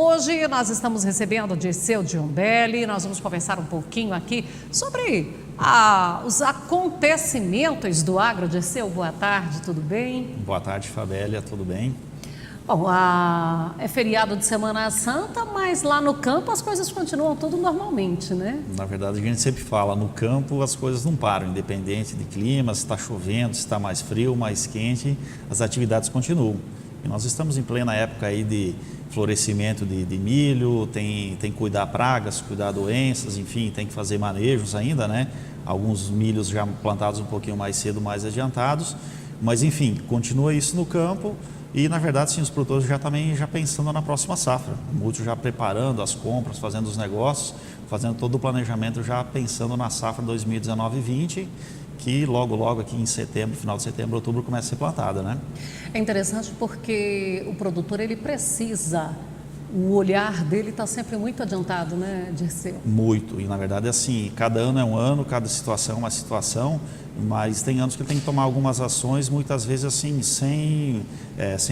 Hoje nós estamos recebendo o Dirceu Giondelli, nós vamos conversar um pouquinho aqui sobre os acontecimentos do agro. Dirceu, boa tarde, tudo bem? Boa tarde, Fabélia, tudo bem? Bom, é feriado de Semana Santa, mas lá no campo as coisas continuam tudo normalmente, né? Na verdade, a gente sempre fala, no campo as coisas não param, independente de clima, se está chovendo, se está mais frio, mais quente, as atividades continuam. E nós estamos em plena época aí de florescimento de milho, tem que cuidar pragas, cuidar doenças, enfim, tem que fazer manejos ainda, né? Alguns milhos já plantados um pouquinho mais cedo, mais adiantados, mas enfim, continua isso no campo. E, na verdade, sim, os produtores já também pensando na próxima safra. Muitos já preparando as compras, fazendo os negócios, fazendo todo o planejamento, já pensando na safra 2019-20, que logo aqui em setembro, final de setembro, outubro, começa a ser plantada, né? É interessante porque o produtor, ele precisa, o olhar dele está sempre muito adiantado, né, Dirceu? Muito, e na verdade assim, cada ano é um ano, cada situação é uma situação, mas tem anos que tem que tomar algumas ações, muitas vezes assim, sem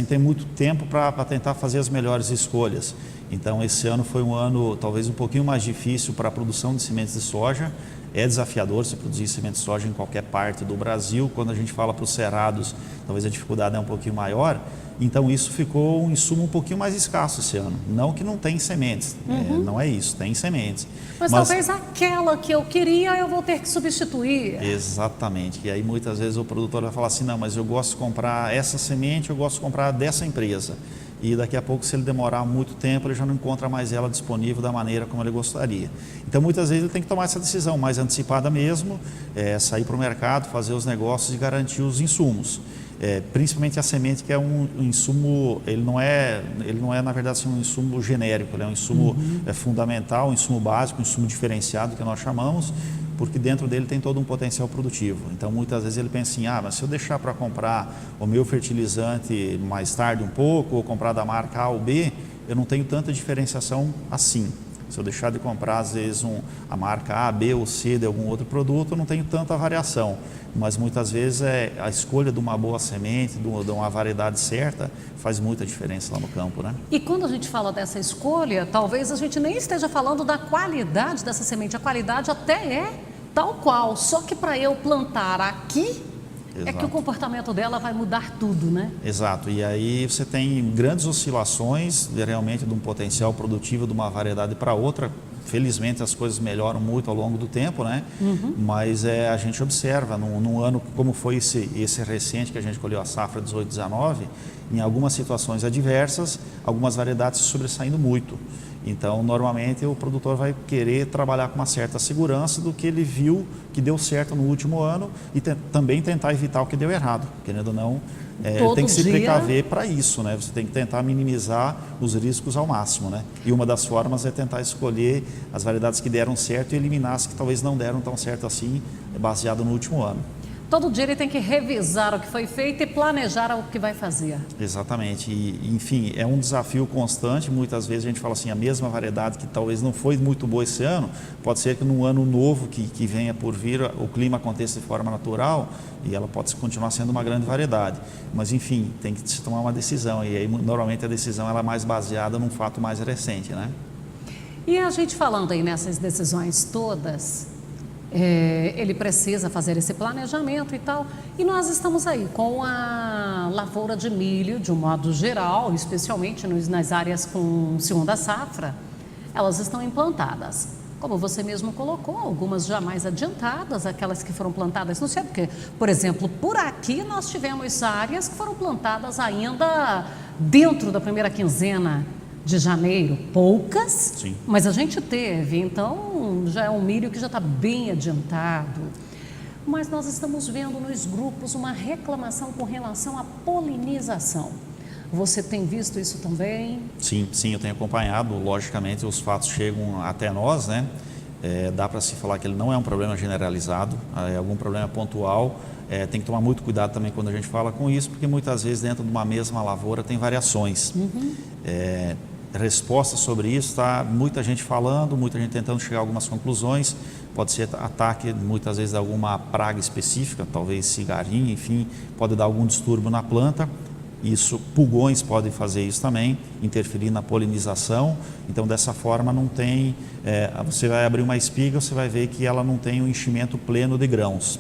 ter muito tempo para tentar fazer as melhores escolhas. Então esse ano foi um ano talvez um pouquinho mais difícil para a produção de sementes de soja. É desafiador se produzir semente de soja em qualquer parte do Brasil. Quando a gente fala para os cerrados, talvez a dificuldade é um pouquinho maior. Então isso ficou um insumo um pouquinho mais escasso esse ano. Não que não tem sementes, não é isso, tem sementes. Mas talvez aquela que eu queria eu vou ter que substituir. Exatamente, e aí muitas vezes o produtor vai falar assim, não, mas eu gosto de comprar essa semente, eu gosto de comprar dessa empresa. E daqui a pouco, se ele demorar muito tempo, ele já não encontra mais ela disponível da maneira como ele gostaria. Então, muitas vezes ele tem que tomar essa decisão mais antecipada mesmo, sair para o mercado, fazer os negócios e garantir os insumos. Principalmente a semente, que é um insumo, ele não é na verdade assim, um insumo genérico, ele é um insumo fundamental, um insumo básico, um insumo diferenciado que nós chamamos, porque dentro dele tem todo um potencial produtivo. Então muitas vezes ele pensa assim, mas se eu deixar para comprar o meu fertilizante mais tarde um pouco, ou comprar da marca A ou B, eu não tenho tanta diferenciação assim. Se eu deixar de comprar, às vezes, a marca A, B ou C de algum outro produto, eu não tenho tanta variação. Mas muitas vezes a escolha de uma boa semente, de uma variedade certa, faz muita diferença lá no campo, né? E quando a gente fala dessa escolha, talvez a gente nem esteja falando da qualidade dessa semente. A qualidade até é tal qual, só que para eu plantar aqui, é que o comportamento dela vai mudar tudo, né? Exato, e aí você tem grandes oscilações realmente de um potencial produtivo de uma variedade para outra. Felizmente as coisas melhoram muito ao longo do tempo, né? Mas a gente observa, num ano como foi esse recente que a gente colheu a safra 18-19, em algumas situações adversas, algumas variedades se sobressaindo muito. Então, normalmente, o produtor vai querer trabalhar com uma certa segurança do que ele viu que deu certo no último ano e também tentar evitar o que deu errado. Querendo ou não, tem que se precaver para isso, né? Você tem que tentar minimizar os riscos ao máximo, né? E uma das formas é tentar escolher as variedades que deram certo e eliminar as que talvez não deram tão certo assim, baseado no último ano. Todo dia ele tem que revisar o que foi feito e planejar o que vai fazer. Exatamente, e enfim, é um desafio constante. Muitas vezes a gente fala assim, a mesma variedade que talvez não foi muito boa esse ano, pode ser que num ano novo que venha por vir, o clima aconteça de forma natural e ela pode continuar sendo uma grande variedade. Mas enfim, tem que se tomar uma decisão, e aí normalmente a decisão ela é mais baseada num fato mais recente, né? E a gente falando aí nessas decisões todas, ele precisa fazer esse planejamento e tal, e nós estamos aí com a lavoura de milho de um modo geral, especialmente nas áreas com segunda safra, elas estão implantadas. Como você mesmo colocou, algumas já mais adiantadas, aquelas que foram plantadas, não sei porque, por exemplo, por aqui nós tivemos áreas que foram plantadas ainda dentro da primeira quinzena de janeiro, poucas, sim, mas a gente teve, então já é um milho que já está bem adiantado. Mas nós estamos vendo nos grupos uma reclamação com relação à polinização. Você tem visto isso também? Sim, eu tenho acompanhado. Logicamente os fatos chegam até nós, né? Dá para se falar que ele não é um problema generalizado, é algum problema pontual. Tem que tomar muito cuidado também quando a gente fala com isso, porque muitas vezes dentro de uma mesma lavoura tem variações. Resposta sobre isso, está muita gente falando, muita gente tentando chegar a algumas conclusões. Pode ser ataque muitas vezes de alguma praga específica, talvez cigarrinha, enfim, pode dar algum distúrbio na planta. Isso, pulgões podem fazer isso também, interferir na polinização. Então, dessa forma, não tem. Você vai abrir uma espiga, você vai ver que ela não tem um enchimento pleno de grãos.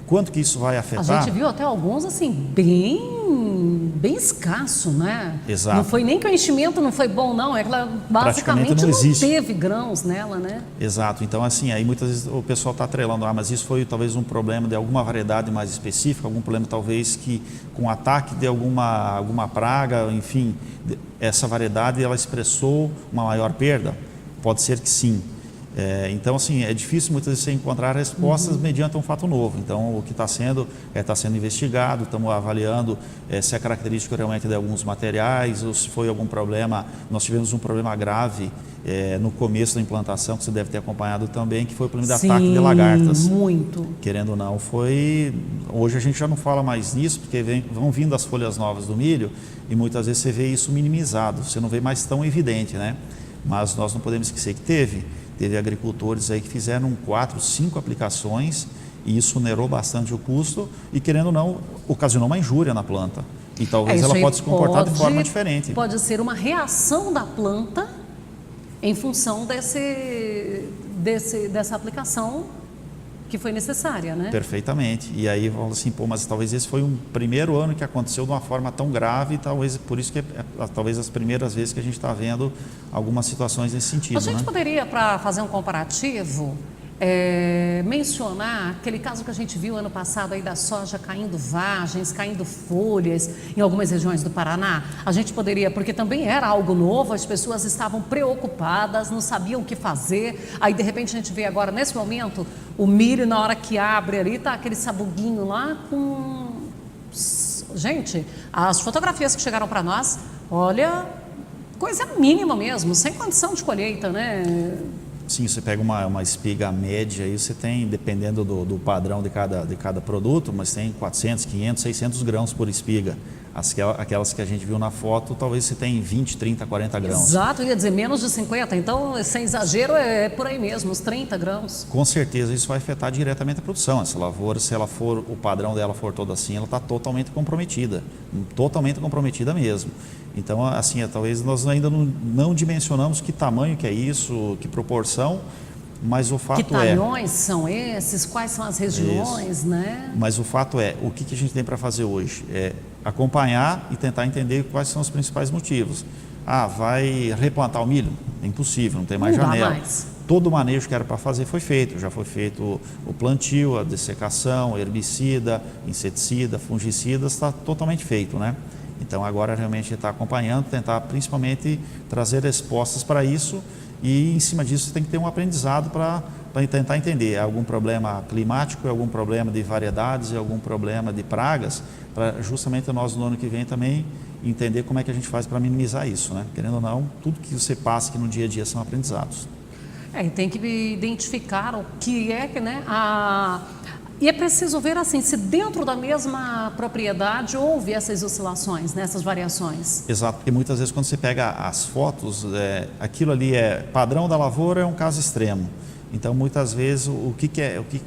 Quanto que isso vai afetar? A gente viu até alguns assim bem escasso, né? Exato. Não foi nem que o enchimento não foi bom, não. Ela basicamente não teve grãos nela, né? Exato. Então, assim, aí muitas vezes o pessoal está atrelando, mas isso foi talvez um problema de alguma variedade mais específica, algum problema talvez que com ataque de alguma praga, enfim, essa variedade ela expressou uma maior perda? Pode ser que sim. Então, assim, é difícil muitas vezes você encontrar respostas mediante um fato novo. Então, o que está sendo investigado, estamos avaliando se é característica realmente de alguns materiais ou se foi algum problema. Nós tivemos um problema grave no começo da implantação, que você deve ter acompanhado também, que foi o problema de ataque de lagartas. Muito. Querendo ou não, hoje a gente já não fala mais nisso, porque vão vindo as folhas novas do milho e muitas vezes você vê isso minimizado, você não vê mais tão evidente, né? Mas nós não podemos esquecer que teve agricultores aí que fizeram 4, 5 aplicações e isso onerou bastante o custo e, querendo ou não, ocasionou uma injúria na planta. E talvez ela pode se comportar de forma diferente. Pode ser uma reação da planta em função dessa aplicação que foi necessária, né? Perfeitamente. E aí vamos assim, mas talvez esse foi um primeiro ano que aconteceu de uma forma tão grave, talvez por isso que talvez as primeiras vezes que a gente está vendo algumas situações nesse sentido. A gente poderia, para fazer um comparativo, mencionar aquele caso que a gente viu ano passado aí da soja caindo vagens, caindo folhas em algumas regiões do Paraná. A gente poderia, porque também era algo novo, as pessoas estavam preocupadas, não sabiam o que fazer. Aí de repente a gente vê agora, nesse momento, o milho na hora que abre ali, tá aquele sabuguinho lá com... Gente, as fotografias que chegaram para nós, olha, coisa mínima mesmo, sem condição de colheita, né? Sim, você pega uma espiga média aí, você tem, dependendo do padrão de cada produto, mas tem 400, 500, 600 grãos por espiga. Aquelas que a gente viu na foto, talvez você tenha 20, 30, 40 grãos. Exato, eu ia dizer menos de 50, então, sem exagero, é por aí mesmo, uns 30 grãos. Com certeza isso vai afetar diretamente a produção. Essa lavoura, se ela for, o padrão dela for todo assim, ela está totalmente comprometida mesmo. Então, assim, talvez nós ainda não dimensionamos que tamanho que é isso, que proporção, mas o fato que talhões são esses, quais são as regiões, isso, né? Mas o fato o que a gente tem para fazer hoje? É acompanhar e tentar entender quais são os principais motivos. Vai replantar o milho? É impossível, não tem mais janela. Todo o manejo que era para fazer foi feito, já foi feito o plantio, a dessecação, herbicida, inseticida, fungicida, está totalmente feito, né? Então agora realmente está acompanhando, tentar principalmente trazer respostas para isso e em cima disso você tem que ter um aprendizado para tentar entender, é algum problema climático, é algum problema de variedades, é algum problema de pragas, para justamente nós no ano que vem também entender como é que a gente faz para minimizar isso, né? Querendo ou não, tudo que você passa aqui no dia a dia são aprendizados. Tem que identificar o que é que, né, E é preciso ver assim, se dentro da mesma propriedade houve essas oscilações, né, essas variações. Exato, porque muitas vezes quando você pega as fotos, aquilo ali padrão da lavoura é um caso extremo. Então, muitas vezes,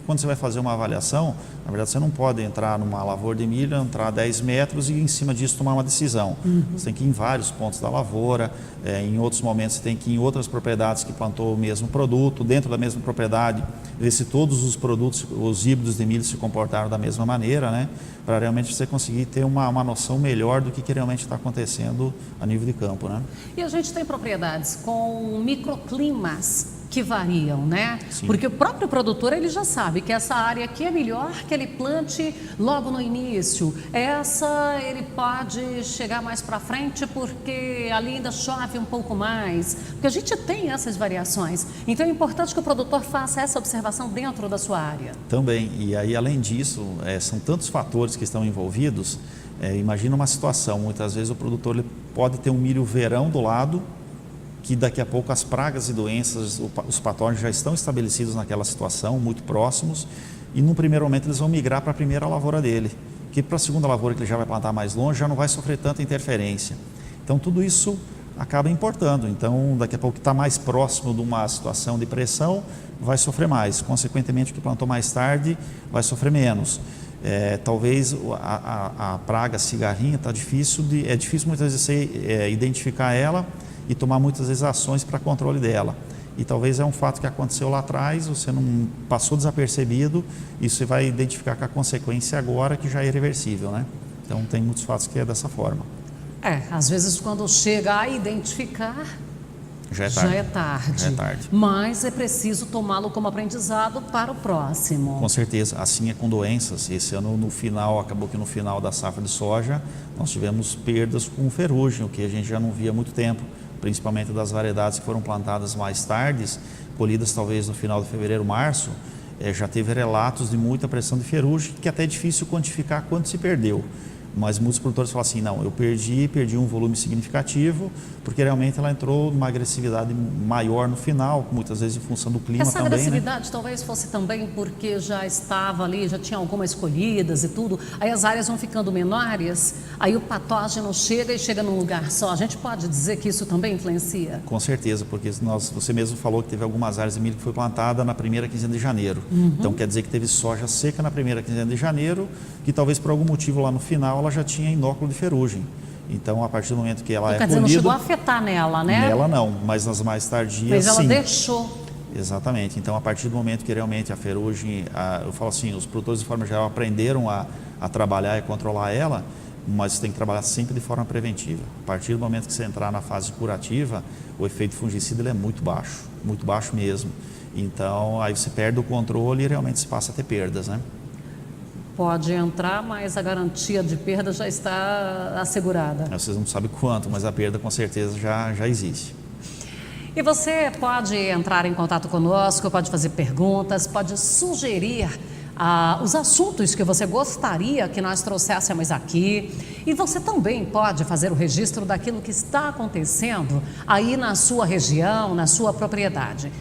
quando você vai fazer uma avaliação, na verdade, você não pode entrar numa lavoura de milho, entrar 10 metros e, em cima disso, tomar uma decisão. Você tem que ir em vários pontos da lavoura, em outros momentos, você tem que ir em outras propriedades que plantou o mesmo produto, dentro da mesma propriedade, ver se todos os produtos, os híbridos de milho se comportaram da mesma maneira, né? Para realmente você conseguir ter uma noção melhor do que realmente está acontecendo a nível de campo, né? E a gente tem propriedades com microclimas que variam, né? Sim. Porque o próprio produtor, ele já sabe que essa área aqui é melhor que ele plante logo no início. Essa ele pode chegar mais para frente porque ali ainda chove um pouco mais. Porque a gente tem essas variações. Então é importante que o produtor faça essa observação dentro da sua área. Também. E aí, além disso, são tantos fatores que estão envolvidos. Imagina uma situação, muitas vezes o produtor ele pode ter um milho verão do lado, que daqui a pouco as pragas e doenças, os patógenos já estão estabelecidos naquela situação, muito próximos, e num primeiro momento eles vão migrar para a primeira lavoura dele, que para a segunda lavoura que ele já vai plantar mais longe, já não vai sofrer tanta interferência. Então tudo isso acaba importando, então daqui a pouco que está mais próximo de uma situação de pressão, vai sofrer mais, consequentemente o que plantou mais tarde vai sofrer menos. Talvez a praga cigarrinha é difícil muitas vezes você identificar ela e tomar muitas vezes ações para controle dela. E talvez é um fato que aconteceu lá atrás, você não passou desapercebido, e você vai identificar com a consequência agora que já é irreversível, né? Então tem muitos fatos que é dessa forma. Às vezes quando chega a identificar, já é tarde. Já é tarde. Mas é preciso tomá-lo como aprendizado para o próximo. Com certeza. Assim é com doenças. Esse ano, acabou que no final da safra de soja, nós tivemos perdas com ferrugem, o que a gente já não via há muito tempo, principalmente das variedades que foram plantadas mais tardes, colhidas talvez no final de fevereiro, março, já teve relatos de muita pressão de ferrugem, que até é difícil quantificar quanto se perdeu. Mas muitos produtores falam assim, não, eu perdi um volume significativo, porque realmente ela entrou numa agressividade maior no final, muitas vezes em função do clima Essa também. Essa agressividade talvez fosse também porque já estava ali, já tinha algumas colhidas e tudo, aí as áreas vão ficando menores, aí o patógeno chega num lugar só. A gente pode dizer que isso também influencia? Com certeza, porque você mesmo falou que teve algumas áreas de milho que foi plantada na primeira quinzena de janeiro. Então quer dizer que teve soja seca na primeira quinzena de janeiro, que talvez por algum motivo lá no final ela já tinha inóculo de ferrugem. Então, a partir do momento que ela quer dizer, não chegou a afetar nela, né? Nela não, mas nas mais tardias, mas ela sim. deixou. Exatamente. Então, a partir do momento que realmente a ferrugem, eu falo assim, os produtores de forma geral aprenderam a trabalhar e controlar ela, mas você tem que trabalhar sempre de forma preventiva. A partir do momento que você entrar na fase curativa, o efeito fungicida ele é muito baixo mesmo. Então, aí você perde o controle e realmente se passa a ter perdas, né? Pode entrar, mas a garantia de perda já está assegurada. Vocês não sabem quanto, mas a perda com certeza já existe. E você pode entrar em contato conosco, pode fazer perguntas, pode sugerir os assuntos que você gostaria que nós trouxéssemos aqui. E você também pode fazer o registro daquilo que está acontecendo aí na sua região, na sua propriedade.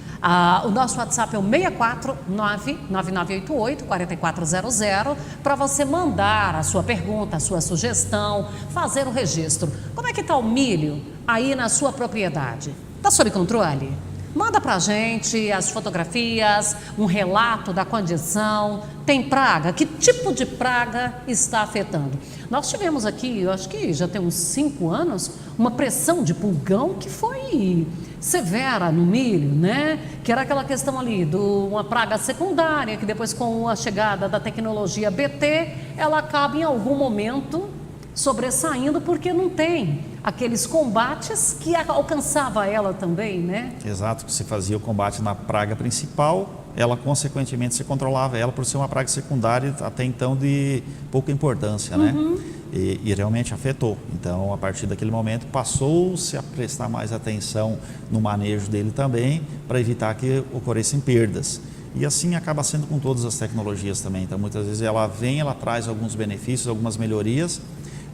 O nosso WhatsApp é o 649-9988-4400 para você mandar a sua pergunta, a sua sugestão, fazer o registro. Como é que está o milho aí na sua propriedade? Está sob controle? Manda para a gente as fotografias, um relato da condição. Tem praga? Que tipo de praga está afetando? Nós tivemos aqui, eu acho que já tem uns 5 anos, uma pressão de pulgão que foi severa no milho, né? Que era aquela questão ali de uma praga secundária, que depois com a chegada da tecnologia BT, ela acaba em algum momento sobressaindo porque não tem aqueles combates que alcançava ela também, né? Exato, que se fazia o combate na praga principal, ela consequentemente se controlava ela por ser uma praga secundária até então de pouca importância, né? E realmente afetou. Então, a partir daquele momento, passou-se a prestar mais atenção no manejo dele também, para evitar que ocorressem perdas. E assim acaba sendo com todas as tecnologias também. Então, muitas vezes ela traz alguns benefícios, algumas melhorias,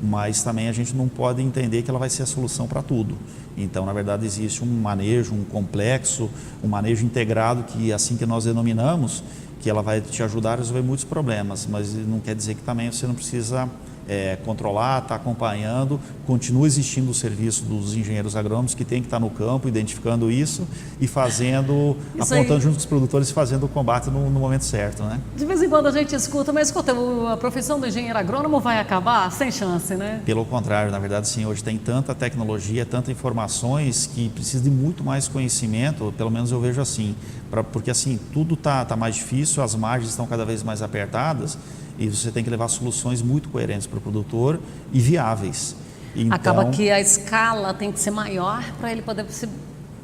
mas também a gente não pode entender que ela vai ser a solução para tudo. Então, na verdade, existe um manejo, um complexo, um manejo integrado, que assim que nós denominamos, que ela vai te ajudar a resolver muitos problemas, mas não quer dizer que também você não precisa controlar, estar acompanhando. Continua existindo o serviço dos engenheiros agrônomos que tem que estar no campo, identificando isso e fazendo, apontando junto com os produtores e fazendo o combate no momento certo, né? De vez em quando a gente escuta, mas escuta, a profissão do engenheiro agrônomo vai acabar? Sem chance, né? Pelo contrário, na verdade sim, hoje tem tanta tecnologia, tanta informações que precisa de muito mais conhecimento, pelo menos eu vejo assim, porque assim, tudo tá mais difícil, as margens estão cada vez mais apertadas, e você tem que levar soluções muito coerentes para o produtor e viáveis. Então, acaba que a escala tem que ser maior para ele poder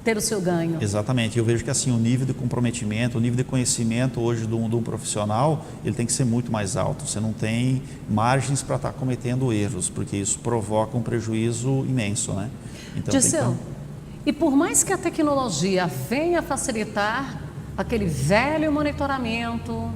ter o seu ganho. Exatamente. Eu vejo que assim, o nível de comprometimento, o nível de conhecimento hoje de um profissional, ele tem que ser muito mais alto. Você não tem margens para estar cometendo erros, porque isso provoca um prejuízo imenso, né? Então, Dirceu, e por mais que a tecnologia venha facilitar aquele velho monitoramento,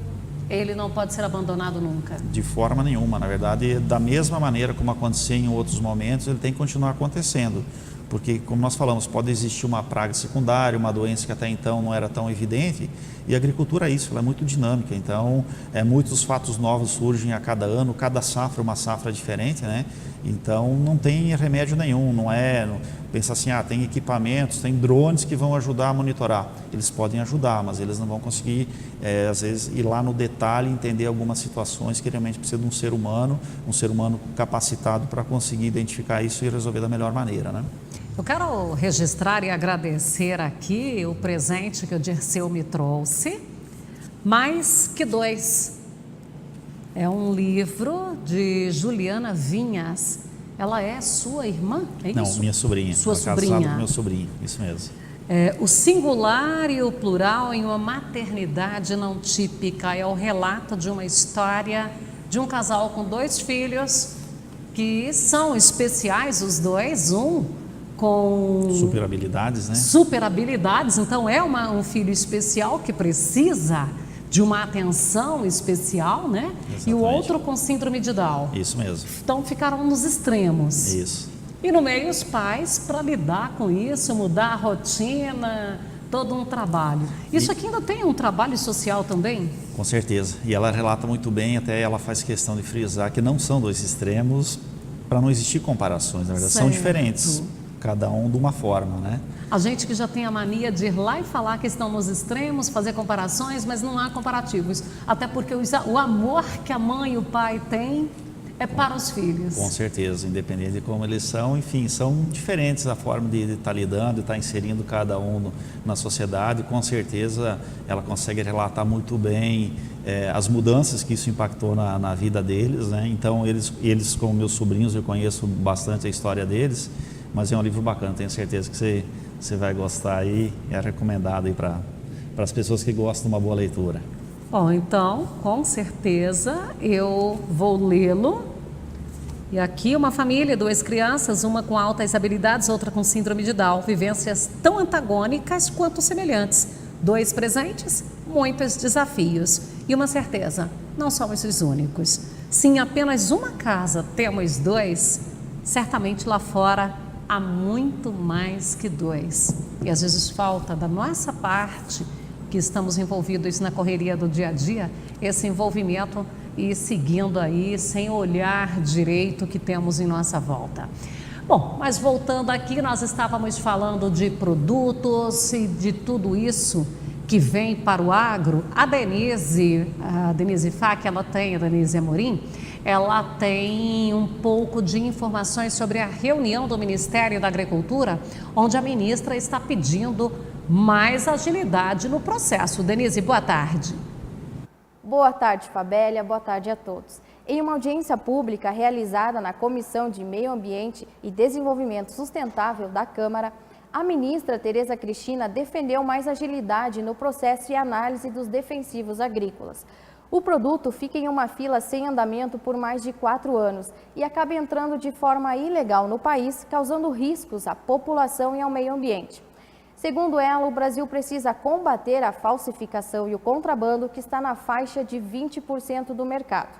ele não pode ser abandonado nunca? De forma nenhuma. Na verdade, da mesma maneira como acontecia em outros momentos, ele tem que continuar acontecendo. Porque, como nós falamos, pode existir uma praga secundária, uma doença que até então não era tão evidente, e a agricultura é isso, ela é muito dinâmica. Então, muitos fatos novos surgem a cada ano, cada safra uma safra diferente, né? Então não tem remédio nenhum, pensa assim, tem equipamentos, tem drones que vão ajudar a monitorar. Eles podem ajudar, mas eles não vão conseguir, às vezes, ir lá no detalhe e entender algumas situações que realmente precisa de um ser humano capacitado para conseguir identificar isso e resolver da melhor maneira, né? Eu quero registrar e agradecer aqui o presente que o Dirceu me trouxe, mais que dois. É um livro de Juliana Vinhas. Ela é sua irmã, é Não, isso? minha sobrinha. Sua Ela é sobrinha. casada com meu sobrinho, isso mesmo. O singular e o plural em uma maternidade não típica é o relato de uma história de um casal com 2 filhos que são especiais os dois, um com super habilidades, né? Super habilidades, então é um filho especial que precisa de uma atenção especial, né? Exatamente. E o outro com síndrome de Down. Isso mesmo. Então ficaram nos extremos. Isso. E no meio os pais para lidar com isso, mudar a rotina, todo um trabalho. Isso aqui ainda tem um trabalho social também? Com certeza. E ela relata muito bem, até ela faz questão de frisar que não são 2 extremos para não existir comparações, na verdade, são diferentes, cada um de uma forma, né? A gente que já tem a mania de ir lá e falar que estão nos extremos, fazer comparações, mas não há comparativos. Até porque o amor que a mãe e o pai têm é para os filhos. Com certeza, independente de como eles são, enfim, são diferentes a forma de estar lidando, de estar inserindo cada um na sociedade. Com certeza ela consegue relatar muito bem as mudanças que isso impactou na vida deles, né? Então eles como meus sobrinhos, eu conheço bastante a história deles, mas é um livro bacana, tenho certeza que você vai gostar aí, é recomendado aí para as pessoas que gostam de uma boa leitura. Bom, então, com certeza eu vou lê-lo. E aqui uma família, 2 crianças, uma com altas habilidades, outra com síndrome de Down, vivências tão antagônicas quanto semelhantes. 2 presentes, muitos desafios e uma certeza, não somos os únicos. Se em apenas uma casa temos 2, certamente lá fora há muito mais que 2. E às vezes falta da nossa parte, que estamos envolvidos na correria do dia a dia, esse envolvimento e seguindo aí sem olhar direito o que temos em nossa volta. Bom, mas voltando aqui, nós estávamos falando de produtos e de tudo isso que vem para o agro. A Denise Fac, a Denise Amorim, ela tem um pouco de informações sobre a reunião do Ministério da Agricultura, onde a ministra está pedindo mais agilidade no processo. Denise, boa tarde. Boa tarde, Fabélia. Boa tarde a todos. Em uma audiência pública realizada na Comissão de Meio Ambiente e Desenvolvimento Sustentável da Câmara, a ministra Tereza Cristina defendeu mais agilidade no processo e análise dos defensivos agrícolas. O produto fica em uma fila sem andamento por mais de 4 anos e acaba entrando de forma ilegal no país, causando riscos à população e ao meio ambiente. Segundo ela, o Brasil precisa combater a falsificação e o contrabando, que está na faixa de 20% do mercado.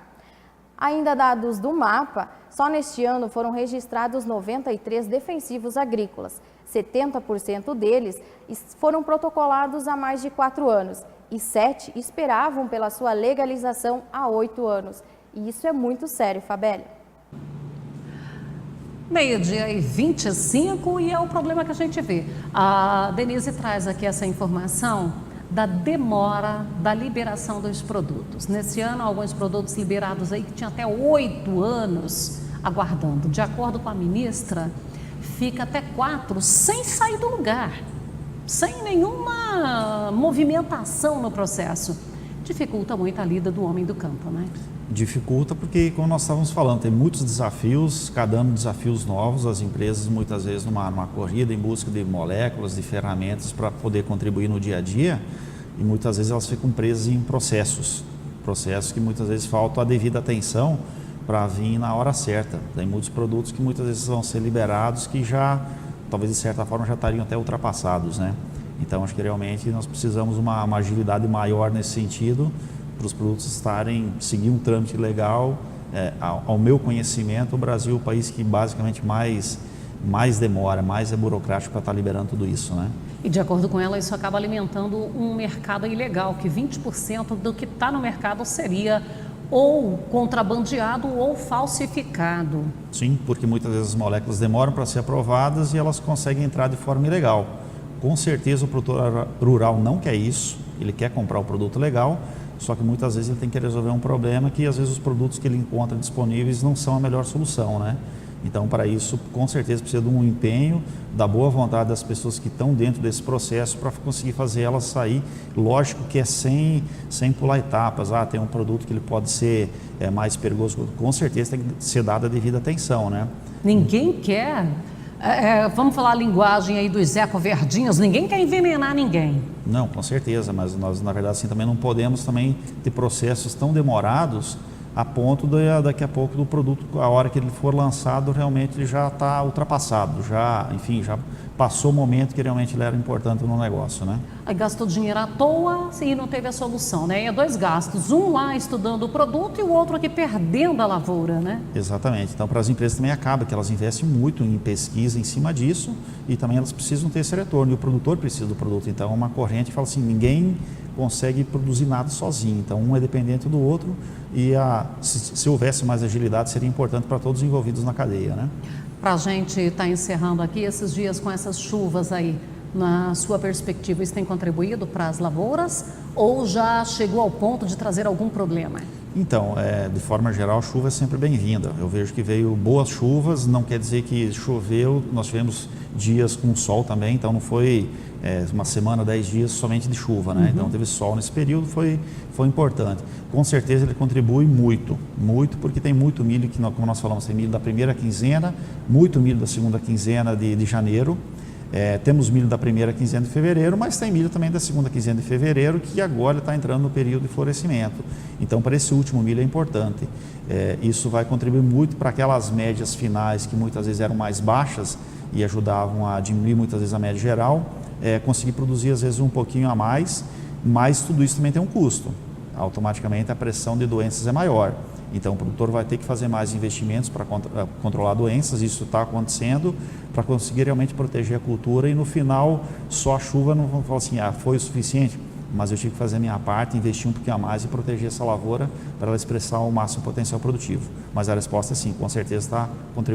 Ainda dados do MAPA, só neste ano foram registrados 93 defensivos agrícolas. 70% deles foram protocolados há mais de 4 anos e 7 esperavam pela sua legalização há 8 anos. E isso é muito sério, Fabélia. 12h25 e é o problema que a gente vê. A Denise traz aqui essa informação da demora da liberação dos produtos. Nesse ano, alguns produtos liberados aí que tinham até 8 anos aguardando. De acordo com a ministra, fica até 4 sem sair do lugar, sem nenhuma movimentação no processo. Dificulta muito a lida do homem do campo, né? Dificulta porque, como nós estávamos falando, tem muitos desafios, cada ano desafios novos, as empresas muitas vezes numa corrida em busca de moléculas, de ferramentas para poder contribuir no dia a dia, e muitas vezes elas ficam presas em processos que muitas vezes falta a devida atenção para vir na hora certa. Tem muitos produtos que muitas vezes vão ser liberados que já, talvez de certa forma, já estariam até ultrapassados, né? Então acho que realmente nós precisamos uma agilidade maior nesse sentido, para os produtos seguir um trâmite legal. Ao meu conhecimento, o Brasil é o país que basicamente mais demora, mais é burocrático para estar liberando tudo isso, né? E de acordo com ela, isso acaba alimentando um mercado ilegal, que 20% do que está no mercado seria ou contrabandeado ou falsificado. Sim, porque muitas vezes as moléculas demoram para ser aprovadas e elas conseguem entrar de forma ilegal. Com certeza o produtor rural não quer isso, ele quer comprar o produto legal, só que muitas vezes ele tem que resolver um problema que às vezes os produtos que ele encontra disponíveis não são a melhor solução, né? Então, para isso, com certeza precisa de um empenho, da boa vontade das pessoas que estão dentro desse processo para conseguir fazer elas sair. Lógico que é sem pular etapas. Tem um produto que ele pode ser mais perigoso. Com certeza tem que ser dada a devida atenção, né? Ninguém quer, vamos falar a linguagem aí dos ecoverdinhos, ninguém quer envenenar ninguém. Não, com certeza, mas nós, na verdade, assim, também não podemos também ter processos tão demorados a ponto de, daqui a pouco do produto, a hora que ele for lançado, realmente ele já está ultrapassado, já passou o momento que realmente ele era importante no negócio, né? Aí gastou dinheiro à toa e não teve a solução, né? E é dois gastos, um lá estudando o produto e o outro aqui perdendo a lavoura, né? Exatamente. Então, para as empresas também acaba que elas investem muito em pesquisa em cima disso e também elas precisam ter esse retorno e o produtor precisa do produto. Então, é uma corrente que fala assim, ninguém consegue produzir nada sozinho. Então, um é dependente do outro e se houvesse mais agilidade, seria importante para todos os envolvidos na cadeia, né? Para a gente estar encerrando aqui esses dias com essas chuvas aí, na sua perspectiva, isso tem contribuído para as lavouras ou já chegou ao ponto de trazer algum problema? Então, de forma geral, a chuva é sempre bem-vinda. Eu vejo que veio boas chuvas, não quer dizer que choveu, nós tivemos dias com sol também, então não foi uma semana, 10 dias somente de chuva, né? Então teve sol nesse período, foi importante. Com certeza ele contribui muito, porque tem muito milho, que como nós falamos, tem milho da primeira quinzena, muito milho da segunda quinzena de janeiro. Temos milho da primeira quinzena de fevereiro, mas tem milho também da segunda quinzena de fevereiro, que agora está entrando no período de florescimento. Então, para esse último milho é importante. Isso vai contribuir muito para aquelas médias finais que muitas vezes eram mais baixas e ajudavam a diminuir muitas vezes a média geral, conseguir produzir às vezes um pouquinho a mais, mas tudo isso também tem um custo. Automaticamente a pressão de doenças é maior. Então o produtor vai ter que fazer mais investimentos para controlar doenças, isso está acontecendo, para conseguir realmente proteger a cultura e no final só a chuva não vão falar assim, foi o suficiente, mas eu tive que fazer a minha parte, investir um pouquinho a mais e proteger essa lavoura para ela expressar o máximo potencial produtivo. Mas a resposta é sim, com certeza está contribuindo.